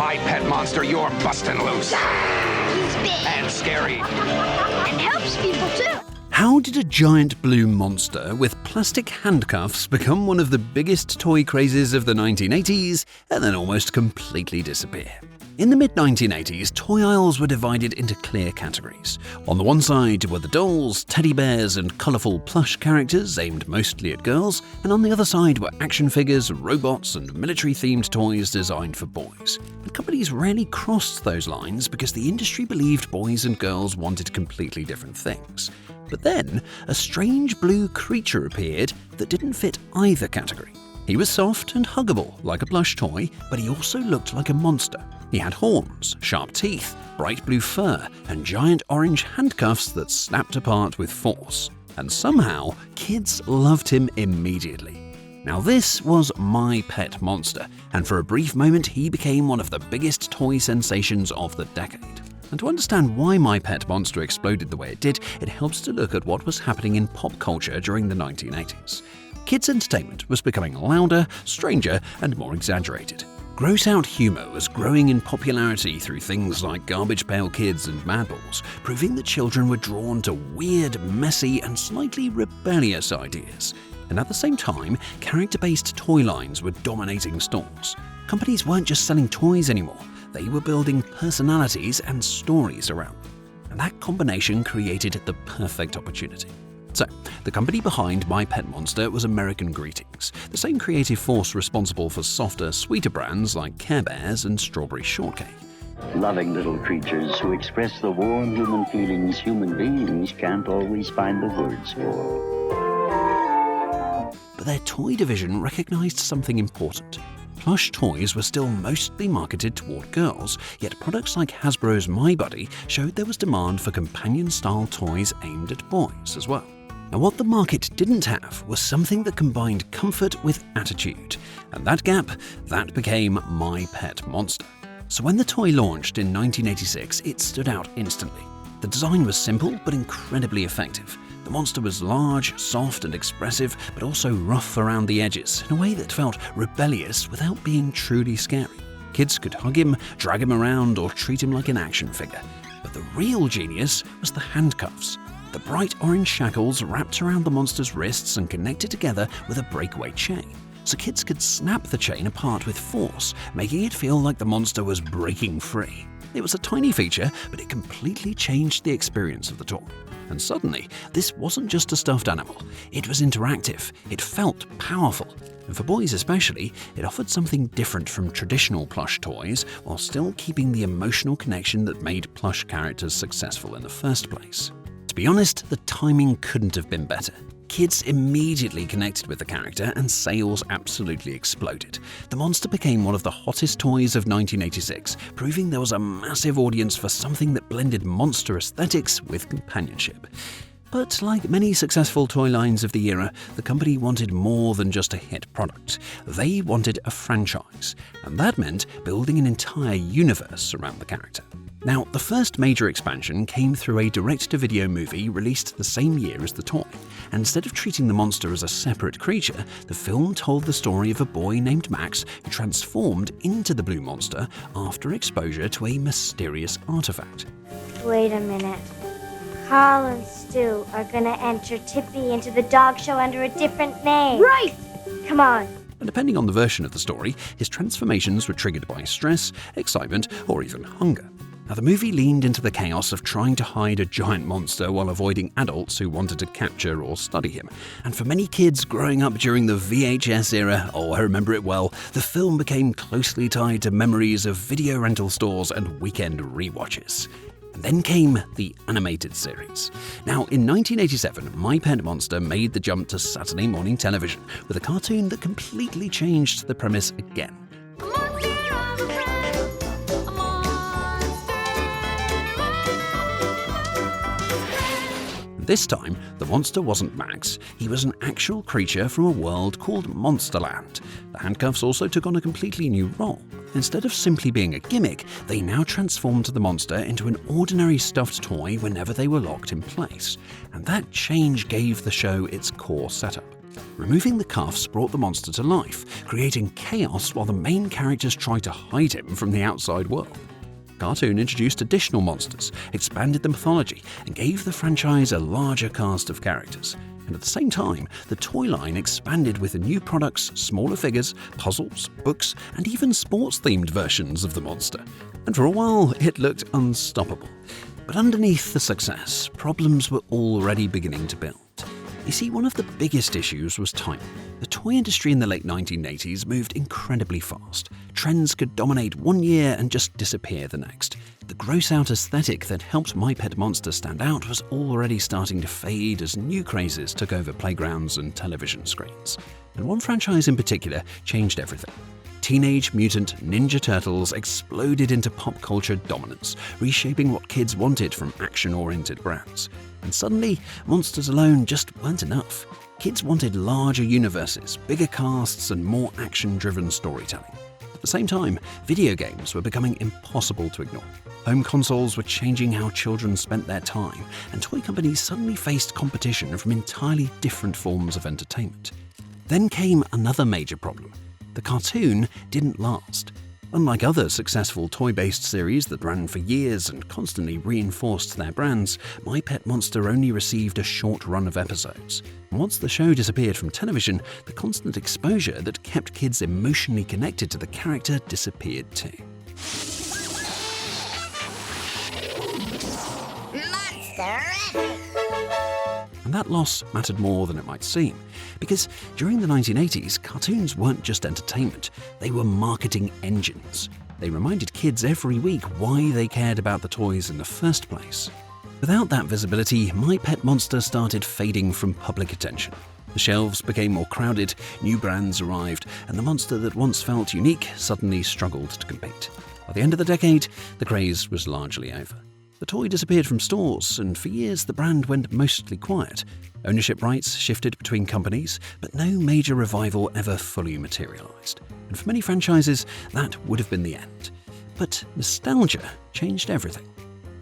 my pet monster, you're busting loose. He's big. And scary. And helps people too. How did a giant blue monster with plastic handcuffs become one of the biggest toy crazes of the 1980s and then almost completely disappear? In the mid-1980s, toy aisles were divided into clear categories. On the one side were the dolls, teddy bears, and colourful plush characters aimed mostly at girls, and on the other side were action figures, robots, and military-themed toys designed for boys. And companies rarely crossed those lines because the industry believed boys and girls wanted completely different things. But then, a strange blue creature appeared that didn't fit either category. He was soft and huggable, like a plush toy, but he also looked like a monster. He had horns, sharp teeth, bright blue fur, and giant orange handcuffs that snapped apart with force. And somehow, kids loved him immediately. Now this was My Pet Monster, and for a brief moment he became one of the biggest toy sensations of the decade. And to understand why My Pet Monster exploded the way it did, it helps to look at what was happening in pop culture during the 1980s. Kids' entertainment was becoming louder, stranger, and more exaggerated. Gross-out humor was growing in popularity through things like Garbage Pail Kids and Madballs, proving that children were drawn to weird, messy, and slightly rebellious ideas. And at the same time, character-based toy lines were dominating stores. Companies weren't just selling toys anymore, they were building personalities and stories around them. And that combination created the perfect opportunity. So, the company behind My Pet Monster was American Greetings, the same creative force responsible for softer, sweeter brands like Care Bears and Strawberry Shortcake. Loving little creatures who express the warm human feelings human beings can't always find the words for. But their toy division recognized something important. Plush toys were still mostly marketed toward girls, yet products like Hasbro's My Buddy showed there was demand for companion-style toys aimed at boys as well. Now, what the market didn't have was something that combined comfort with attitude, and that gap, that became My Pet Monster. So when the toy launched in 1986, it stood out instantly. The design was simple but incredibly effective. The monster was large, soft, and expressive, but also rough around the edges in a way that felt rebellious without being truly scary. Kids could hug him, drag him around, or treat him like an action figure. But the real genius was the handcuffs. The bright orange shackles wrapped around the monster's wrists and connected together with a breakaway chain, so kids could snap the chain apart with force, making it feel like the monster was breaking free. It was a tiny feature, but it completely changed the experience of the toy. And suddenly, this wasn't just a stuffed animal. It was interactive, it felt powerful, and for boys especially, it offered something different from traditional plush toys while still keeping the emotional connection that made plush characters successful in the first place. To be honest, the timing couldn't have been better. Kids immediately connected with the character and sales absolutely exploded. The monster became one of the hottest toys of 1986, proving there was a massive audience for something that blended monster aesthetics with companionship. But like many successful toy lines of the era, the company wanted more than just a hit product. They wanted a franchise, and that meant building an entire universe around the character. Now, the first major expansion came through a direct-to-video movie released the same year as the toy. And instead of treating the monster as a separate creature, the film told the story of a boy named Max who transformed into the blue monster after exposure to a mysterious artifact. Wait a minute. Carl and Stu are gonna enter Tippy into the dog show under a different name. Right! Come on. And depending on the version of the story, his transformations were triggered by stress, excitement, or even hunger. Now, the movie leaned into the chaos of trying to hide a giant monster while avoiding adults who wanted to capture or study him. And for many kids growing up during the VHS era, I remember it well, the film became closely tied to memories of video rental stores and weekend rewatches. And then came the animated series. Now, in 1987, My Pet Monster made the jump to Saturday morning television with a cartoon that completely changed the premise again. This time, the monster wasn't Max, he was an actual creature from a world called Monsterland. The handcuffs also took on a completely new role. Instead of simply being a gimmick, they now transformed the monster into an ordinary stuffed toy whenever they were locked in place. And that change gave the show its core setup. Removing the cuffs brought the monster to life, creating chaos while the main characters tried to hide him from the outside world. The cartoon introduced additional monsters, expanded the mythology, and gave the franchise a larger cast of characters. And at the same time, the toy line expanded with the new products, smaller figures, puzzles, books, and even sports-themed versions of the monster. And for a while, it looked unstoppable. But underneath the success, problems were already beginning to build. You see, one of the biggest issues was time. The toy industry in the late 1980s moved incredibly fast. Trends could dominate one year and just disappear the next. The gross-out aesthetic that helped My Pet Monster stand out was already starting to fade as new crazes took over playgrounds and television screens. And one franchise in particular changed everything. Teenage Mutant Ninja Turtles exploded into pop culture dominance, reshaping what kids wanted from action-oriented brands. And suddenly, monsters alone just weren't enough. Kids wanted larger universes, bigger casts, and more action-driven storytelling. At the same time, video games were becoming impossible to ignore. Home consoles were changing how children spent their time, and toy companies suddenly faced competition from entirely different forms of entertainment. Then came another major problem. The cartoon didn't last. Unlike other successful toy-based series that ran for years and constantly reinforced their brands, My Pet Monster only received a short run of episodes. And once the show disappeared from television, the constant exposure that kept kids emotionally connected to the character disappeared too. And that loss mattered more than it might seem, because during the 1980s, cartoons weren't just entertainment, they were marketing engines. They reminded kids every week why they cared about the toys in the first place. Without that visibility, My Pet Monster started fading from public attention. The shelves became more crowded, new brands arrived, and the monster that once felt unique suddenly struggled to compete. By the end of the decade, the craze was largely over. The toy disappeared from stores, and for years the brand went mostly quiet. Ownership rights shifted between companies, but no major revival ever fully materialized. And for many franchises, that would have been the end. But nostalgia changed everything.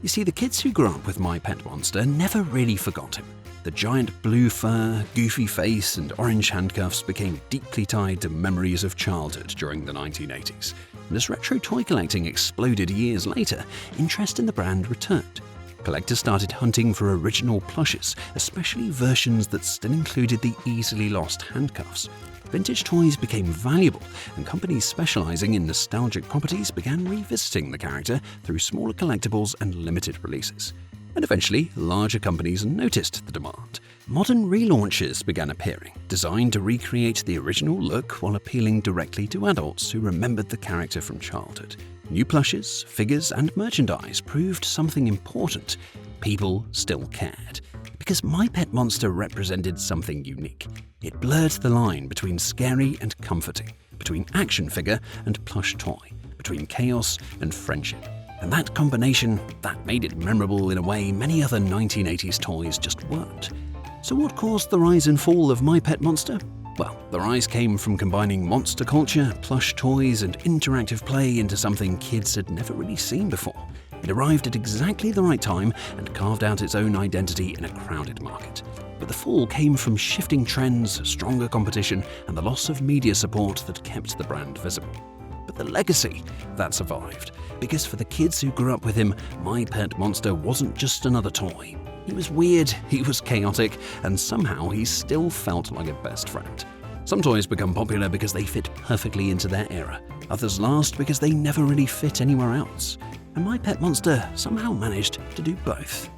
You see, the kids who grew up with My Pet Monster never really forgot him. The giant blue fur, goofy face, and orange handcuffs became deeply tied to memories of childhood during the 1980s. And as retro toy collecting exploded years later, interest in the brand returned. Collectors started hunting for original plushes, especially versions that still included the easily lost handcuffs. Vintage toys became valuable, and companies specializing in nostalgic properties began revisiting the character through smaller collectibles and limited releases. And eventually, larger companies noticed the demand. Modern relaunches began appearing, designed to recreate the original look while appealing directly to adults who remembered the character from childhood. New plushes, figures, and merchandise proved something important. People still cared. Because My Pet Monster represented something unique. It blurred the line between scary and comforting, between action figure and plush toy, between chaos and friendship. And that combination, that made it memorable in a way many other 1980s toys just weren't. So what caused the rise and fall of My Pet Monster? Well, the rise came from combining monster culture, plush toys, and interactive play into something kids had never really seen before. It arrived at exactly the right time and carved out its own identity in a crowded market. But the fall came from shifting trends, stronger competition, and the loss of media support that kept the brand visible. But the legacy, that survived. Because for the kids who grew up with him, My Pet Monster wasn't just another toy. He was weird, he was chaotic, and somehow he still felt like a best friend. Some toys become popular because they fit perfectly into their era. Others last because they never really fit anywhere else. And My Pet Monster somehow managed to do both.